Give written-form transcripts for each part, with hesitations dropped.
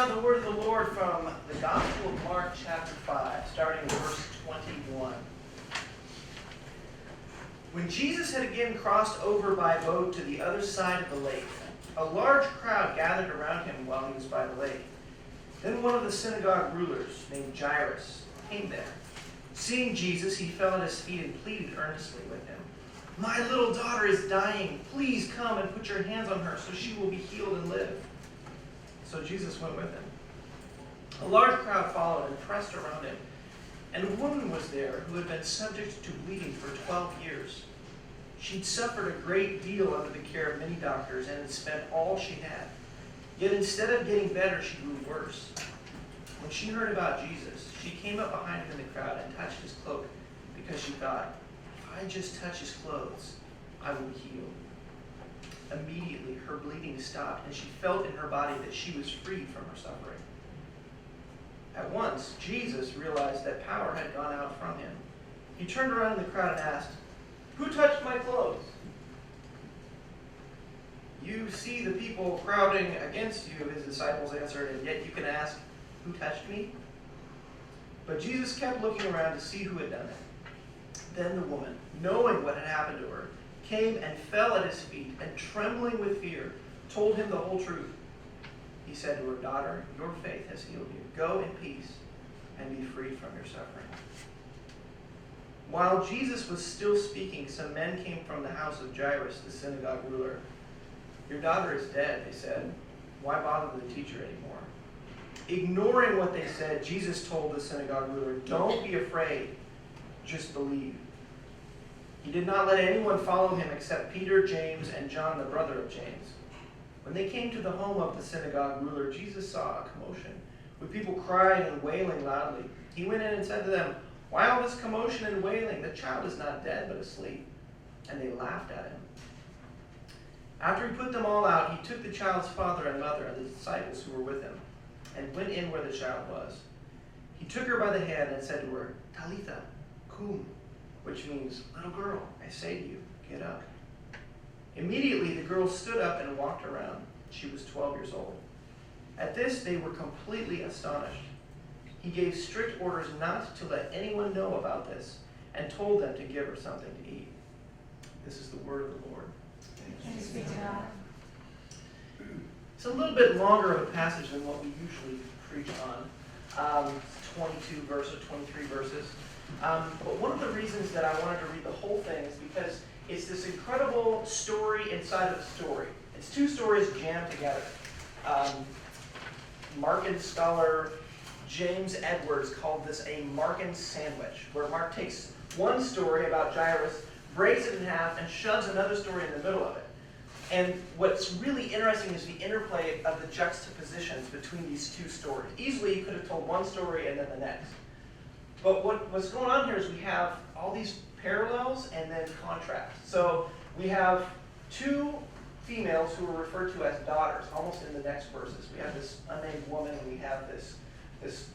now the word of the Lord from the Gospel of Mark chapter 5, starting in verse 21. When Jesus had again crossed over by boat to the other side of the lake, a large crowd gathered around him while he was by the lake. Then one of the synagogue rulers, named Jairus, came there. Seeing Jesus, he fell at his feet and pleaded earnestly with him. "My little daughter is dying. Please come and put your hands on her so she will be healed and live." So Jesus went with him. A large crowd followed and pressed around him. And a woman was there who had been subject to bleeding for 12 years. She'd suffered a great deal under the care of many doctors and had spent all she had. Yet instead of getting better, she grew worse. When she heard about Jesus, she came up behind him in the crowd and touched his cloak, because she thought, "If I just touch his clothes, I will be healed." Immediately her bleeding stopped, and she felt in her body that she was freed from her suffering. At once, Jesus realized that power had gone out from him. He turned around in the crowd and asked, "Who touched my clothes?" "You see the people crowding against you," his disciples answered, "and yet you can ask, 'Who touched me?'" But Jesus kept looking around to see who had done it. Then the woman, knowing what had happened to her, came and fell at his feet, and trembling with fear, told him the whole truth. He said to her, "Daughter, your faith has healed you. Go in peace and be freed from your suffering." While Jesus was still speaking, some men came from the house of Jairus, the synagogue ruler. "Your daughter is dead," they said. "Why bother the teacher anymore?" Ignoring what they said, Jesus told the synagogue ruler, "Don't be afraid, just believe." He did not let anyone follow him except Peter, James, and John, the brother of James. When they came to the home of the synagogue ruler, Jesus saw a commotion, with people crying and wailing loudly. He went in and said to them, "Why all this commotion and wailing? The child is not dead, but asleep." And they laughed at him. After he put them all out, he took the child's father and mother and the disciples who were with him, and went in where the child was. He took her by the hand and said to her, "Talitha cum," which means, "Little girl, I say to you, get up." Immediately the girl stood up and walked around. She was 12 years old. At this they were completely astonished. He gave strict orders not to let anyone know about this, and told them to give her something to eat. This is the word of the Lord. Thanks be to God. It's a little bit longer of a passage than what we usually preach on. 22 verses, 23 verses. But one of the reasons that I wanted to read the whole thing is because it's this incredible story inside of a story. It's two stories jammed together. Markan scholar James Edwards called this a Markan sandwich, where Mark takes one story about Jairus, breaks it in half, and shoves another story in the middle of it. And what's really interesting is the interplay of the juxtapositions between these two stories. Easily, you could have told one story and then the next. But what's going on here is we have all these parallels and then contrasts. So we have two females who are referred to as daughters, almost in the next verses. We have this unnamed woman, and we have this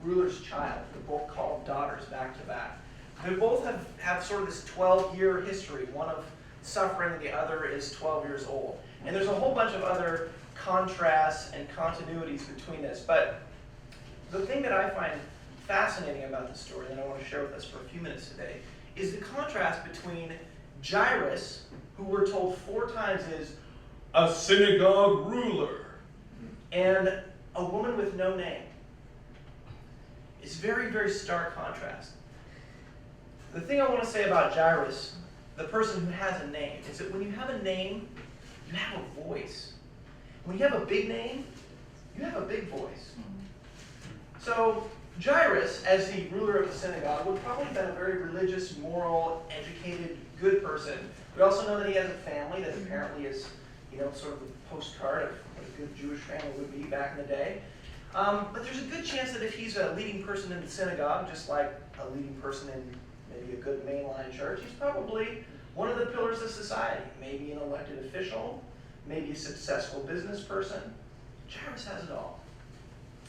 ruler's child. They're both called daughters back to back. They both have sort of this 12-year history. One of suffering, the other is 12 years old. And there's a whole bunch of other contrasts and continuities between this. But the thing that I find fascinating about this story that I want to share with us for a few minutes today is the contrast between Jairus, who we're told 4 times is a synagogue ruler, and a woman with no name. It's very, very stark contrast. The thing I want to say about Jairus, the person who has a name, is that when you have a name, you have a voice. When you have a big name, you have a big voice. So Jairus, as the ruler of the synagogue, would probably have been a very religious, moral, educated, good person. We also know that he has a family that apparently is, sort of a postcard of what a good Jewish family would be back in the day. But there's a good chance that if he's a leading person in the synagogue, just like a leading person in maybe a good mainline church, he's probably one of the pillars of society. Maybe an elected official, maybe a successful business person. Jairus has it all.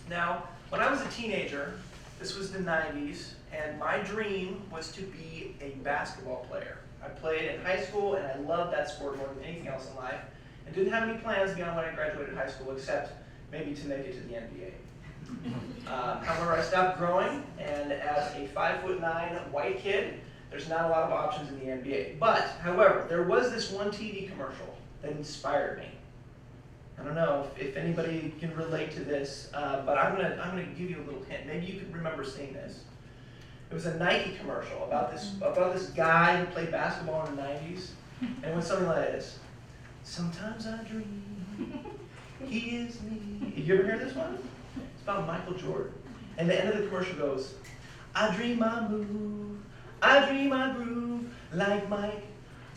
Now, when I was a teenager, this was the 90s, and my dream was to be a basketball player. I played in high school, and I loved that sport more than anything else in life, and didn't have any plans beyond when I graduated high school except maybe to make it to the NBA. However, I stopped growing, and as a 5'9" white kid, there's not a lot of options in the NBA. But, however, there was this one TV commercial that inspired me. I don't know if anybody can relate to this, but I'm gonna give you a little hint. Maybe you can remember seeing this. It was a Nike commercial about this guy who played basketball in the 90s, and it went something like this: "Sometimes I dream, he is me." You ever hear this one? It's about Michael Jordan. And the end of the commercial goes, "I dream I move, I dream I groove like Mike.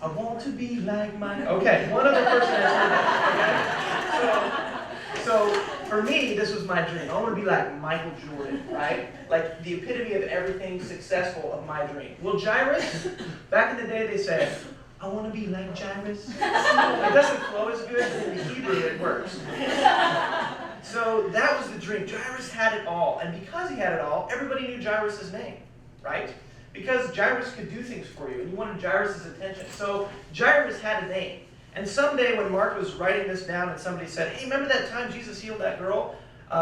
I want to be like Mike." Okay, one other person has heard that. Okay? So for me, this was my dream. I want to be like Michael Jordan, right? Like the epitome of everything successful of my dream. Well, Jairus, back in the day, they said, "I want to be like Jairus." It doesn't flow as good, but in the Hebrew it works. So that was the dream. Jairus had it all. And because he had it all, everybody knew Jairus' name, right? Because Jairus could do things for you, and you wanted Jairus' attention. So Jairus had a name. And someday when Mark was writing this down and somebody said, "Hey, remember that time Jesus healed that girl?"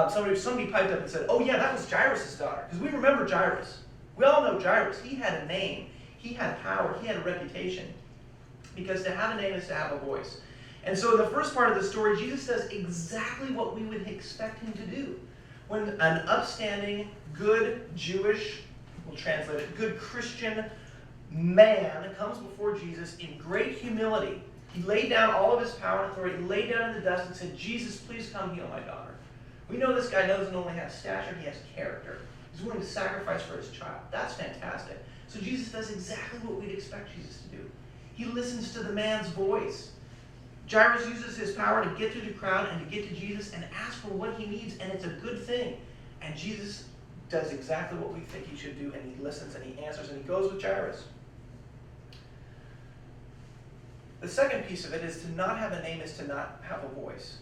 Somebody piped up and said, "Oh yeah, that was Jairus' daughter." Because we remember Jairus. We all know Jairus. He had a name. He had power. He had a reputation. Because to have a name is to have a voice. And so in the first part of the story, Jesus does exactly what we would expect him to do. When an upstanding, good Jewish, we'll translate it, good Christian man comes before Jesus in great humility. He laid down all of his power and authority, he laid down in the dust and said, "Jesus, please come heal my daughter." We know this guy doesn't only have stature, he has character. He's willing to sacrifice for his child. That's fantastic. So Jesus does exactly what we'd expect Jesus to do. He listens to the man's voice. Jairus uses his power to get through the crowd and to get to Jesus and ask for what he needs, and it's a good thing. And Jesus does exactly what we think he should do, and he listens and he answers and he goes with Jairus. The second piece of it is to not have a name is to not have a voice.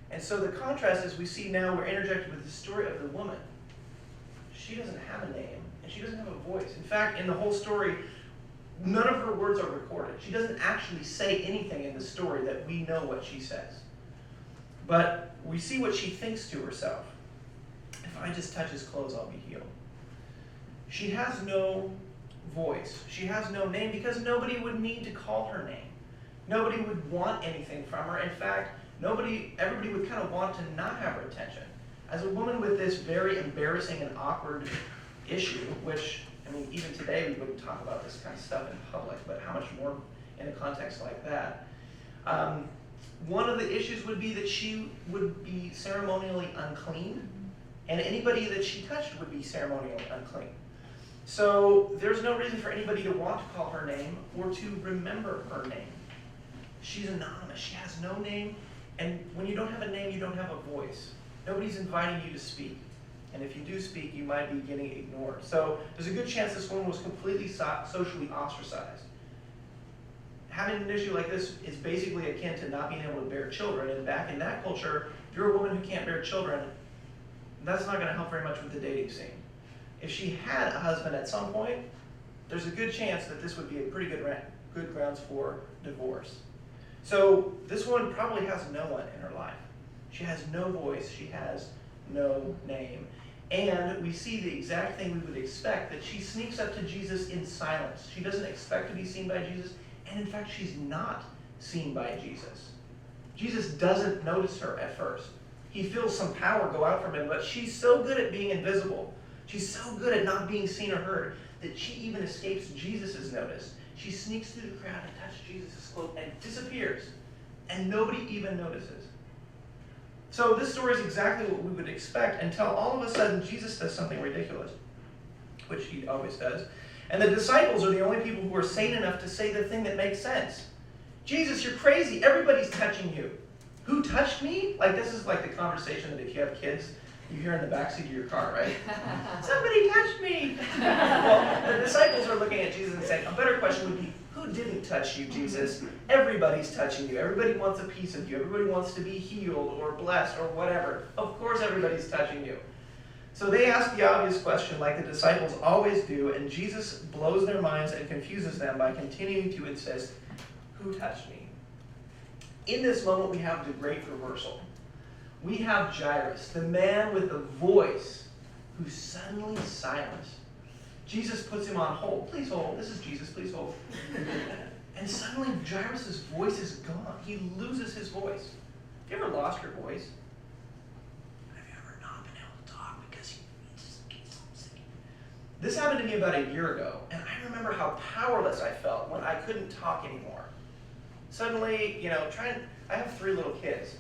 And so the contrast is we see now we're interjected with the story of the woman. She doesn't have a name and she doesn't have a voice. In fact, in the whole story, none of her words are recorded. She doesn't actually say anything in the story that we know what she says. But we see what she thinks to herself. If I just touch his clothes, I'll be healed. She has no voice. She has no name because nobody would need to call her name. Nobody would want anything from her. In fact, everybody would kind of want to not have her attention. As a woman with this very embarrassing and awkward issue, which, I mean, even today we wouldn't talk about this kind of stuff in public, but how much more in a context like that. One of the issues would be that she would be ceremonially unclean, and anybody that she touched would be ceremonially unclean. So there's no reason for anybody to want to call her name or to remember her name. She's anonymous. She has no name, and when you don't have a name, you don't have a voice. Nobody's inviting you to speak. And if you do speak, you might be getting ignored. So there's a good chance this woman was completely socially ostracized. Having an issue like this is basically akin to not being able to bear children. And back in that culture, if you're a woman who can't bear children, that's not going to help very much with the dating scene. If she had a husband at some point, there's a good chance that this would be a pretty good grounds for divorce. So this woman probably has no one in her life. She has no voice. She has no name. And we see the exact thing we would expect, that she sneaks up to Jesus in silence. She doesn't expect to be seen by Jesus, and in fact, she's not seen by Jesus. Jesus doesn't notice her at first. He feels some power go out from him, but she's so good at being invisible. She's so good at not being seen or heard that she even escapes Jesus' notice. She sneaks through the crowd and touches Jesus' cloak and disappears, and nobody even notices. So this story is exactly what we would expect until all of a sudden Jesus does something ridiculous, which he always does. And the disciples are the only people who are sane enough to say the thing that makes sense. "Jesus, you're crazy. Everybody's touching you." "Who touched me?" Like, this is like the conversation that if you have kids, you hear in the backseat of your car, right? "Somebody touched me." Well, the disciples are looking at Jesus and saying, a better question would be, who didn't touch you, Jesus? Everybody's touching you. Everybody wants a piece of you. Everybody wants to be healed or blessed or whatever. Of course everybody's touching you. So they ask the obvious question like the disciples always do, and Jesus blows their minds and confuses them by continuing to insist, "Who touched me?" In this moment we have the great reversal. we have Jairus, the man with the voice, who's suddenly silenced. Jesus puts him on hold. Please hold. This is Jesus. Please hold. And suddenly Jairus' voice is gone. He loses his voice. Have you ever lost your voice? Have you ever not been able to talk because you just get so sick? This happened to me about a year ago, and I remember how powerless I felt when I couldn't talk anymore. Suddenly, I have 3 little kids.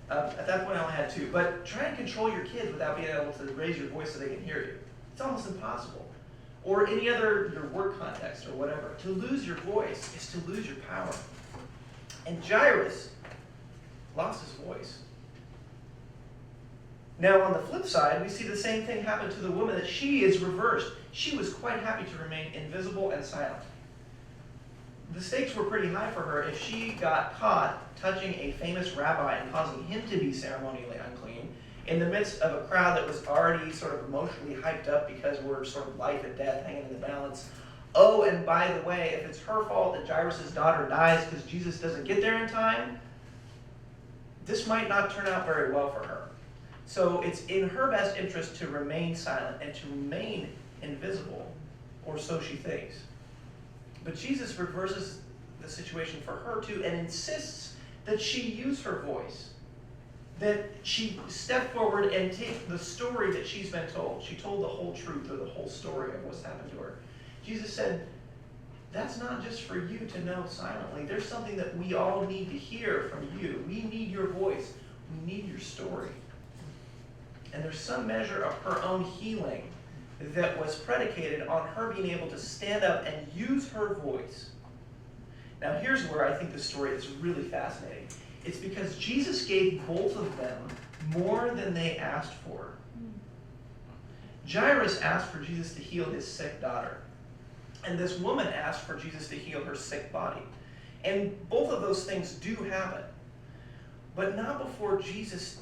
At that point, I only had 2. But try and control your kids without being able to raise your voice so they can hear you. It's almost impossible. Or any other your work context or whatever. To lose your voice is to lose your power. And Jairus lost his voice. Now, on the flip side, we see the same thing happen to the woman, that she is reversed. She was quite happy to remain invisible and silent. The stakes were pretty high for her if she got caught touching a famous rabbi and causing him to be ceremonially unclean in the midst of a crowd that was already sort of emotionally hyped up because we're sort of life and death hanging in the balance. Oh, and by the way, if it's her fault that Jairus' daughter dies because Jesus doesn't get there in time, this might not turn out very well for her. So it's in her best interest to remain silent and to remain invisible, or so she thinks. But Jesus reverses the situation for her too and insists that she use her voice, that she step forward and take the story that she's been told. She told the whole truth or the whole story of what's happened to her. Jesus said, that's not just for you to know silently. There's something that we all need to hear from you. We need your voice. We need your story. And there's some measure of her own healing that was predicated on her being able to stand up and use her voice. Now here's where I think the story is really fascinating. It's because Jesus gave both of them more than they asked for. Jairus asked for Jesus to heal his sick daughter. And this woman asked for Jesus to heal her sick body. And both of those things do happen. But not before Jesus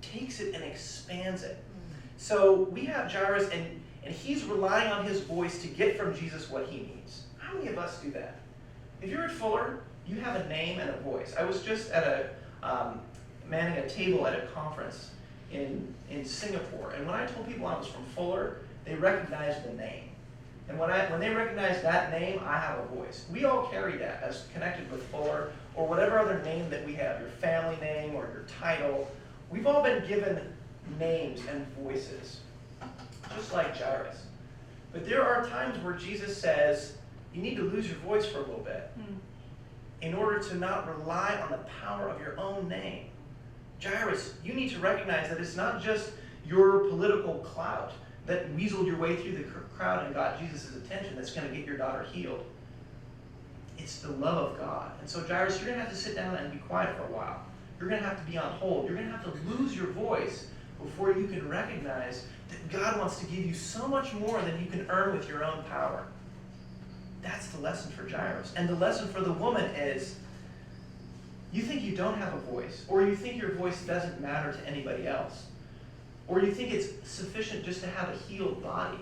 takes it and expands it. So we have Jairus, and he's relying on his voice to get from Jesus what he needs. How many of us do that? If you're at Fuller, you have a name and a voice. I was just at manning a table at a conference in Singapore, and when I told people I was from Fuller, they recognized the name. And when they recognize that name, I have a voice. We all carry that as connected with Fuller, or whatever other name that we have, your family name or your title. We've all been given names and voices, just like Jairus. But there are times where Jesus says, you need to lose your voice for a little bit in order to not rely on the power of your own name. Jairus, you need to recognize that it's not just your political clout that weaseled your way through the crowd and got Jesus' attention that's going to get your daughter healed. It's the love of God. And so Jairus, you're going to have to sit down and be quiet for a while. You're going to have to be on hold. You're going to have to lose your voice before you can recognize that God wants to give you so much more than you can earn with your own power. That's the lesson for Jairus. And the lesson for the woman is, you think you don't have a voice, or you think your voice doesn't matter to anybody else, or you think it's sufficient just to have a healed body.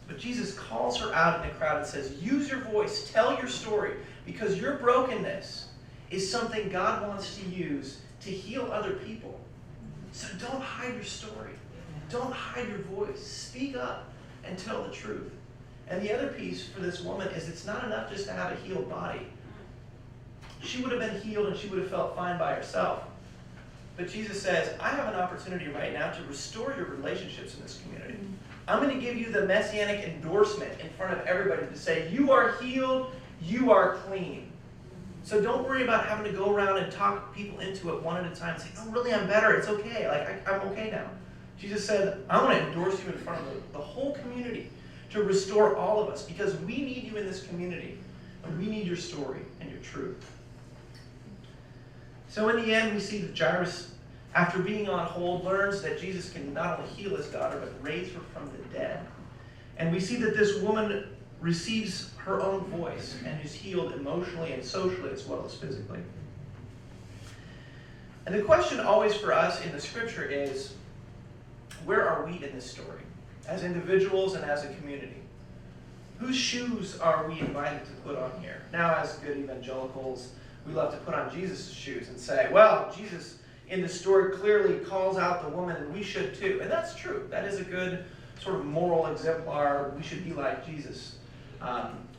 But Jesus calls her out in the crowd and says, use your voice, tell your story, because your brokenness is something God wants to use to heal other people. So don't hide your story. Don't hide your voice. Speak up and tell the truth. And the other piece for this woman is it's not enough just to have a healed body. She would have been healed and she would have felt fine by herself. But Jesus says, I have an opportunity right now to restore your relationships in this community. I'm going to give you the messianic endorsement in front of everybody to say, you are healed, you are clean. So don't worry about having to go around and talk people into it one at a time and say, no, really, I'm better. It's okay. I'm okay now. Jesus said, I want to endorse you in front of the whole community to restore all of us because we need you in this community and we need your story and your truth. So in the end, we see that Jairus, after being on hold, learns that Jesus can not only heal his daughter, but raise her from the dead. And we see that this woman receives her own voice and is healed emotionally and socially as well as physically. And the question always for us in the scripture is, where are we in this story? As individuals and as a community? Whose shoes are we invited to put on here? Now, as good evangelicals, we love to put on Jesus' shoes and say, well, Jesus, in the story clearly calls out the woman, and we should too. And that's true. That is a good sort of moral exemplar. We should be like Jesus.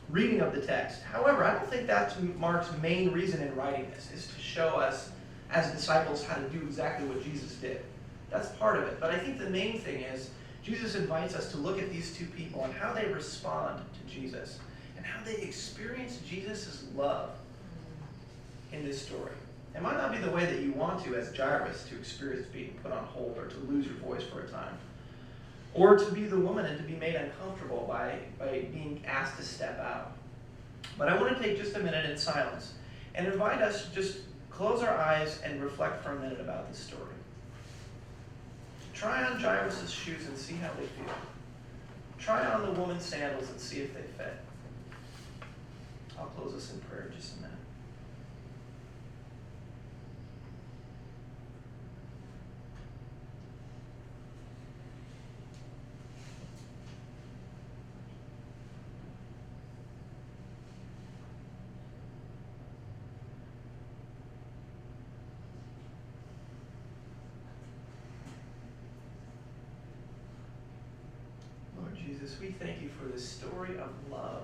Reading of the text. However, I don't think that's Mark's main reason in writing this, is to show us as disciples how to do exactly what Jesus did. That's part of it. But I think the main thing is Jesus invites us to look at these two people and how they respond to Jesus and how they experience Jesus' love in this story. It might not be the way that you want to as Jairus to experience being put on hold or to lose your voice for a time. Or to be the woman and to be made uncomfortable by being asked to step out. But I want to take just a minute in silence and invite us to just close our eyes and reflect for a minute about this story. Try on Jairus' shoes and see how they feel. Try on the woman's sandals and see if they fit. I'll close this in prayer in just a minute. Jesus, we thank you for this story of love.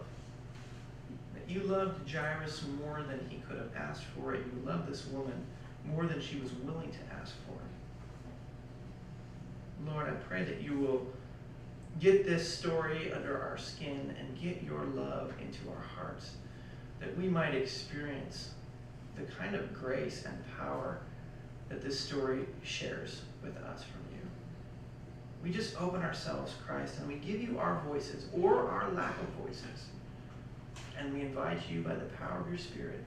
That you loved Jairus more than he could have asked for, and you loved this woman more than she was willing to ask for. Lord, I pray that you will get this story under our skin and get your love into our hearts, that we might experience the kind of grace and power that this story shares with us from you. We just open ourselves, Christ, and we give you our voices or our lack of voices. And we invite you by the power of your Spirit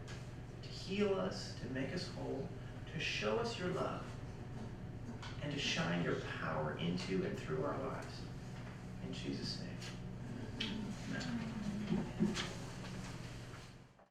to heal us, to make us whole, to show us your love, and to shine your power into and through our lives. In Jesus' name.